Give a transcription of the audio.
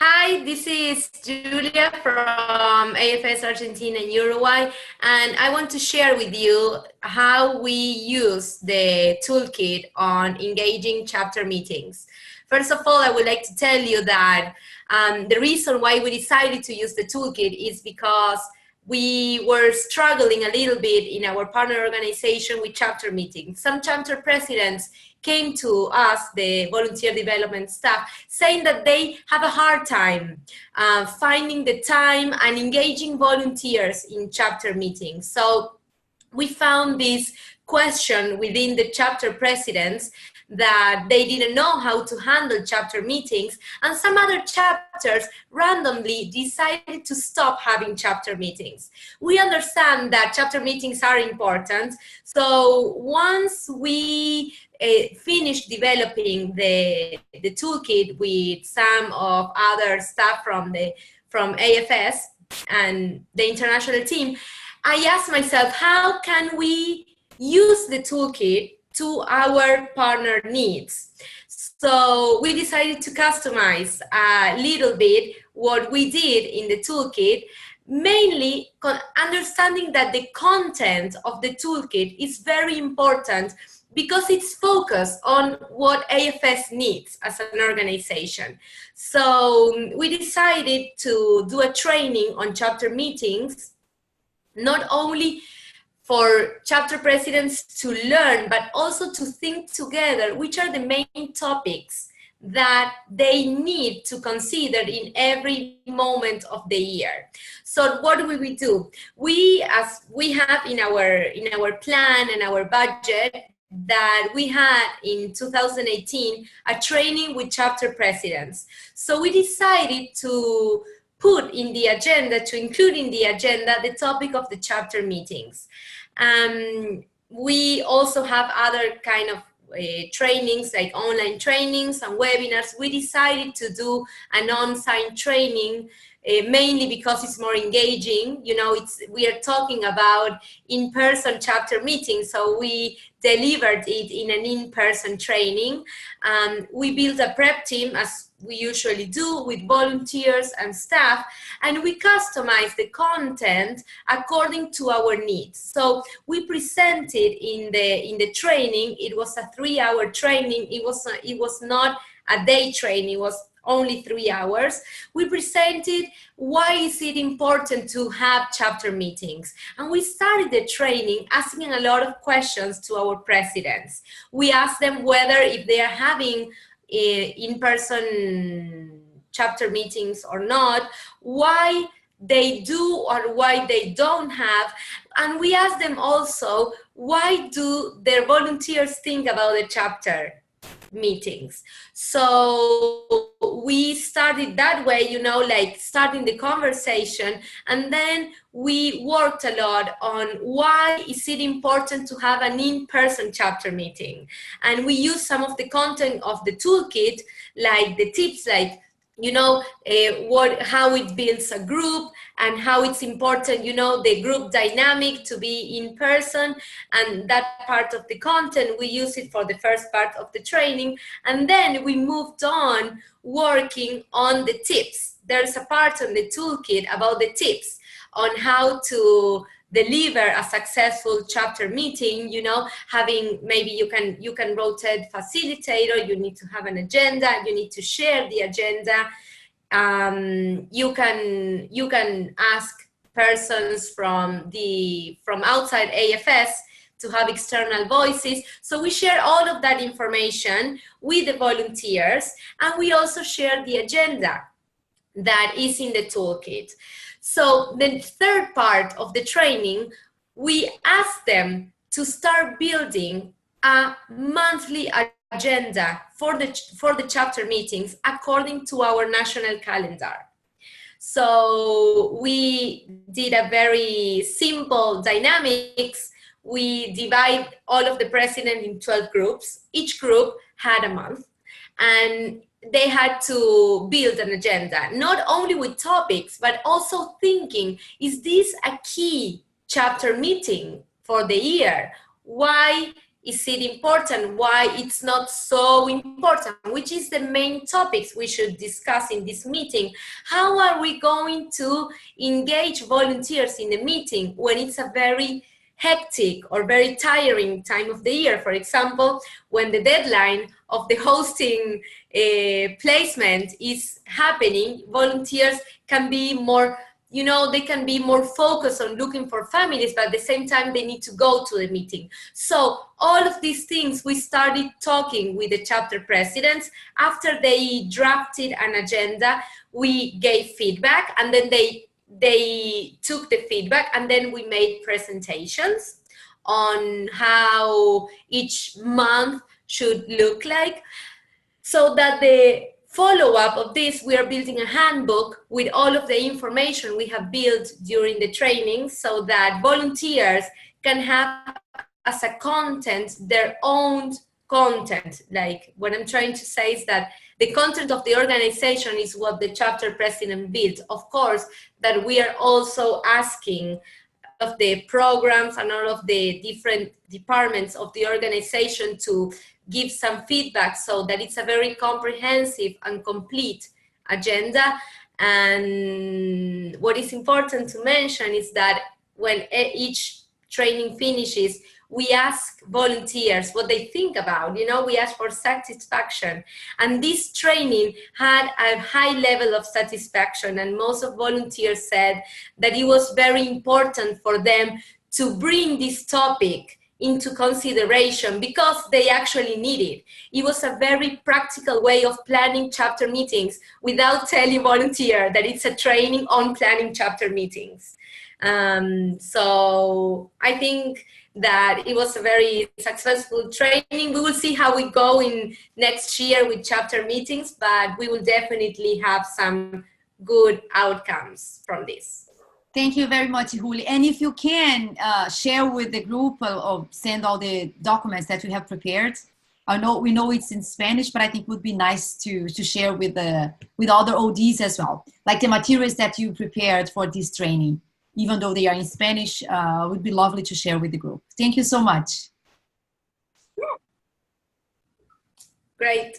Hi, this is Julia from AFS Argentina&Uruguay, and I want to share with you how we use the toolkit on engaging chapter meetings. First of all, I would like to tell you that the reason why we decided to use the toolkit is because we were struggling a little bit in our partner organization with chapter meetings. Some chapter presidents came to us, the volunteer development staff, saying that they have a hard time finding the time and engaging volunteers in chapter meetings. So we found this question within the chapter presidents that they didn't know how to handle chapter meetings, and some other chapters randomly decided to stop having chapter meetings. We understand that chapter meetings are important, so once we finished developing the toolkit with some of other staff from AFS and the international team, I asked myself, how can we use the toolkit to our partner needs? So we decided to customize a little bit what we did in the toolkit, mainly understanding that the content of the toolkit is very important because it's focused on what AFS needs as an organization. So we decided to do a training on chapter meetings, not only for chapter presidents to learn, but also to think together which are the main topics that they need to consider in every moment of the year. So what will we do? As we have in our plan and our budget, that we had in 2018 a training with chapter presidents. So we decided to put in the agenda, to include in the agenda, the topic of the chapter meetings. We also have other kind of trainings, like online trainings and webinars. We decided to do an on-site training mainly because it's more engaging. You know, we are talking about in-person chapter meetings, so we delivered it in an in-person training. We built a prep team, as we usually do, with volunteers and staff, and we customized the content according to our needs. So we presented in the training. It was a 3-hour training. It was not a day training. It was only 3 hours. We presented why is it important to have chapter meetings. And we started the training asking a lot of questions to our presidents. We asked them whether if they are having in-person chapter meetings or not, why they do or why they don't have, and we asked them also, why do their volunteers think about the chapter meetings? So we started that way, you know, like starting the conversation, and then we worked a lot on why is it important to have an in-person chapter meeting. And we used some of the content of the toolkit, like the tips, like, you know, how it builds a group and how it's important, you know, the group dynamic to be in person, and that part of the content, we use it for the first part of the training. And then we moved on working on the tips. There's a part on the toolkit about the tips on how to deliver a successful chapter meeting, you know, having, maybe you can rotate facilitator, you need to have an agenda, you need to share the agenda. You can ask persons from outside AFS to have external voices. So we share all of that information with the volunteers, and we also share the agenda that is in the toolkit. So the third part of the training, we asked them to start building a monthly agenda for the chapter meetings according to our national calendar. So we did a very simple dynamics. We divide all of the presidents in 12 groups. Each group had a month, and they had to build an agenda, not only with topics, but also thinking, is this a key chapter meeting for the year? Why is it important? Why it's not so important? Which is the main topics we should discuss in this meeting? How are we going to engage volunteers in the meeting when it's a very hectic or very tiring time of the year? For example, when the deadline of the hosting placement is happening, volunteers can be more, you know, they can be more focused on looking for families, but at the same time they need to go to the meeting. So all of these things we started talking with the chapter presidents. After they drafted an agenda, we gave feedback, and then they took the feedback, and then we made presentations on how each month should look like. So that the follow-up of this, we are building a handbook with all of the information we have built during the training, so that volunteers can have as a content their own content. Like, what I'm trying to say is that the content of the organization is what the chapter president built. Of course, that we are also asking of the programs and all of the different departments of the organization to give some feedback, so that it's a very comprehensive and complete agenda. And what is important to mention is that when each training finishes, we ask volunteers what they think about, you know, we ask for satisfaction. And this training had a high level of satisfaction, and most of volunteers said that it was very important for them to bring this topic into consideration because they actually need it. It was a very practical way of planning chapter meetings without telling volunteer that it's a training on planning chapter meetings. So I think that it was a very successful training. We will see how we go in next year with chapter meetings, but we will definitely have some good outcomes from this. Thank you very much, Juli. And if you can share with the group or send all the documents that you have prepared. I know we know it's in Spanish, but I think it would be nice to share with other ODs as well. Like the materials that you prepared for this training, even though they are in Spanish, would be lovely to share with the group. Thank you so much. Great.